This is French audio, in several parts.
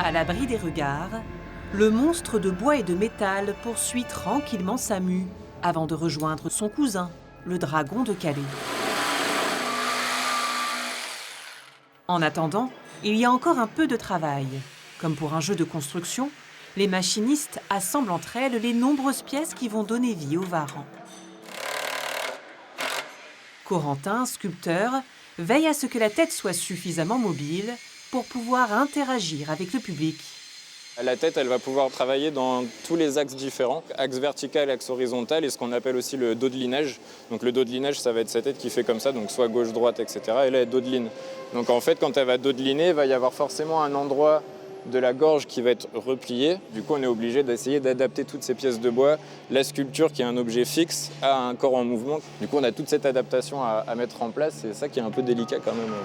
À l'abri des regards, le monstre de bois et de métal poursuit tranquillement sa mue avant de rejoindre son cousin, le dragon de Calais. En attendant, il y a encore un peu de travail. Comme pour un jeu de construction, les machinistes assemblent entre elles les nombreuses pièces qui vont donner vie au Varan. Corentin, sculpteur, veille à ce que la tête soit suffisamment mobile pour pouvoir interagir avec le public. La tête, elle va pouvoir travailler dans tous les axes différents, axe vertical, axe horizontal et ce qu'on appelle aussi le dodelinage. Donc le dodelinage, ça va être sa tête qui fait comme ça, donc soit gauche-droite, etc. Et là, elle dodeline. Donc en fait, quand elle va dodeliner, il va y avoir forcément un endroit de la gorge qui va être replié. Du coup, on est obligé d'essayer d'adapter toutes ces pièces de bois. La sculpture, qui est un objet fixe, a un corps en mouvement. Du coup, on a toute cette adaptation à mettre en place. C'est ça qui est un peu délicat quand même.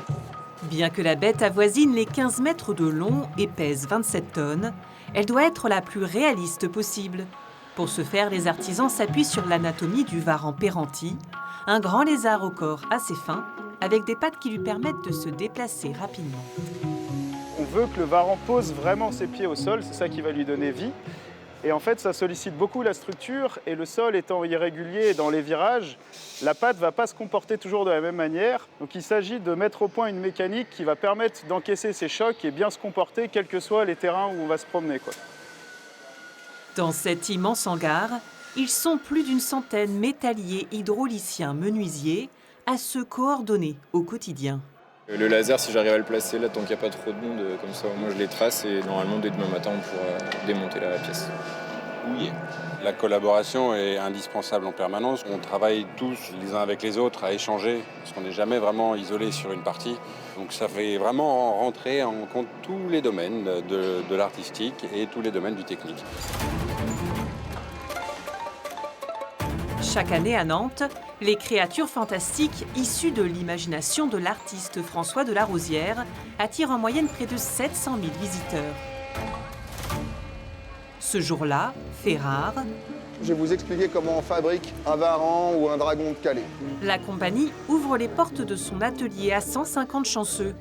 Bien que la bête avoisine les 15 mètres de long et pèse 27 tonnes, elle doit être la plus réaliste possible. Pour ce faire, les artisans s'appuient sur l'anatomie du Varan Perranti, un grand lézard au corps assez fin, avec des pattes qui lui permettent de se déplacer rapidement. On veut que le Varan pose vraiment ses pieds au sol, c'est ça qui va lui donner vie. Et en fait, ça sollicite beaucoup la structure et le sol étant irrégulier dans les virages, la patte ne va pas se comporter toujours de la même manière. Donc il s'agit de mettre au point une mécanique qui va permettre d'encaisser ces chocs et bien se comporter, quels que soient les terrains où on va se promener, quoi. Dans cet immense hangar, ils sont plus d'une centaine métalliers, hydrauliciens, menuisiers à se coordonner au quotidien. Le laser, si j'arrive à le placer là, tant qu'il n'y a pas trop de monde, comme ça, moi je les trace et normalement, dès demain matin, on pourra démonter la pièce. Oui, la collaboration est indispensable en permanence. On travaille tous les uns avec les autres à échanger, parce qu'on n'est jamais vraiment isolé sur une partie. Donc ça fait vraiment rentrer en compte tous les domaines de l'artistique et tous les domaines du technique. Chaque année à Nantes, les créatures fantastiques issues de l'imagination de l'artiste François de la Rosière attirent en moyenne près de 700 000 visiteurs. Ce jour-là, fait rare, je vais vous expliquer comment on fabrique un Varan ou un dragon de Calais. la compagnie ouvre les portes de son atelier à 150 chanceux.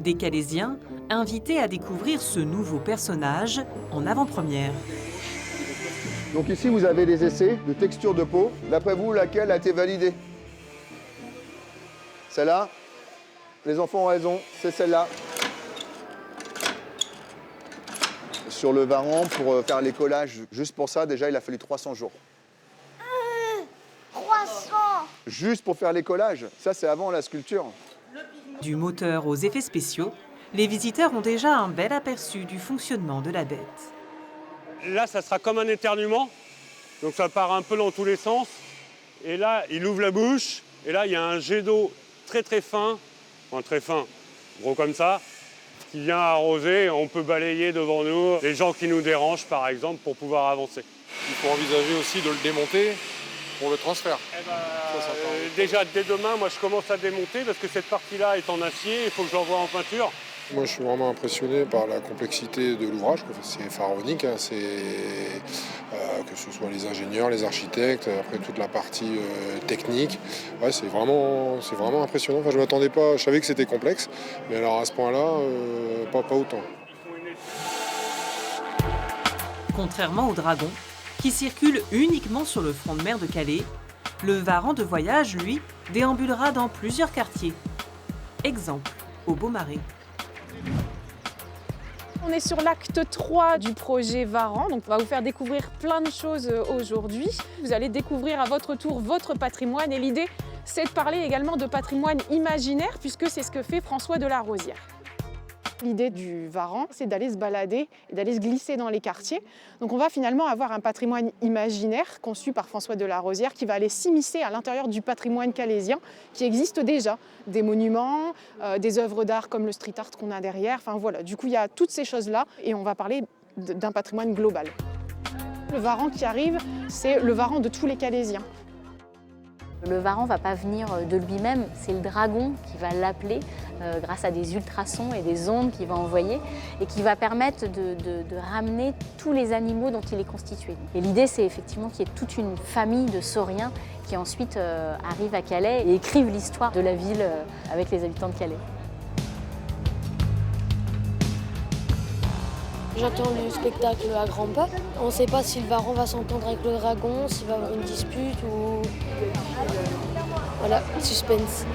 Des Calaisiens invités à découvrir ce nouveau personnage en avant-première. Donc ici, vous avez des essais de texture de peau. D'après vous, laquelle a été validée? Celle-là? Les enfants ont raison, c'est celle-là. Sur le Varan, pour faire les collages, juste pour ça, déjà, il a fallu 300 jours. 300! Juste pour faire les collages. Ça, c'est avant la sculpture. Du moteur aux effets spéciaux, les visiteurs ont déjà un bel aperçu du fonctionnement de la bête. Là, ça sera comme un éternuement, donc ça part un peu dans tous les sens. Et là, il ouvre la bouche, et là, il y a un jet d'eau très très fin, enfin très fin, gros comme ça, qui vient arroser. On peut balayer devant nous les gens qui nous dérangent, par exemple, pour pouvoir avancer. Il faut envisager aussi de le démonter pour le transfert. Déjà, dès demain, moi, je commence à démonter, parce que cette partie-là est en acier, il faut que je l'envoie en peinture. Moi, je suis vraiment impressionné par la complexité de l'ouvrage. C'est pharaonique, hein. Que ce soit les ingénieurs, les architectes, après toute la partie technique. Ouais, c'est vraiment impressionnant. Enfin, je m'attendais pas, je savais que c'était complexe, mais alors à ce point-là, pas autant. Contrairement au dragon, qui circule uniquement sur le front de mer de Calais, le Varan de voyage, lui, déambulera dans plusieurs quartiers. Exemple, au Beaumarais. On est sur l'acte 3 du projet Varan, donc on va vous faire découvrir plein de choses aujourd'hui. Vous allez découvrir à votre tour votre patrimoine et l'idée, c'est de parler également de patrimoine imaginaire puisque c'est ce que fait François de la Rosière. L'idée du Varan, c'est d'aller se balader et d'aller se glisser dans les quartiers. Donc on va finalement avoir un patrimoine imaginaire conçu par François de la Rosière qui va aller s'immiscer à l'intérieur du patrimoine calaisien qui existe déjà. Des monuments, des œuvres d'art comme le street art qu'on a derrière. Enfin voilà, du coup il y a toutes ces choses-là et on va parler d'un patrimoine global. Le Varan qui arrive, c'est le Varan de tous les Calaisiens. Le Varan ne va pas venir de lui-même, c'est le dragon qui va l'appeler grâce à des ultrasons et des ondes qu'il va envoyer et qui va permettre de ramener tous les animaux dont il est constitué. Et l'idée, c'est effectivement qu'il y ait toute une famille de sauriens qui ensuite arrivent à Calais et écrivent l'histoire de la ville avec les habitants de Calais. J'attends le spectacle à grands pas. On ne sait pas si le Varan va s'entendre avec le dragon, s'il va y avoir une dispute ou... Voilà, suspense.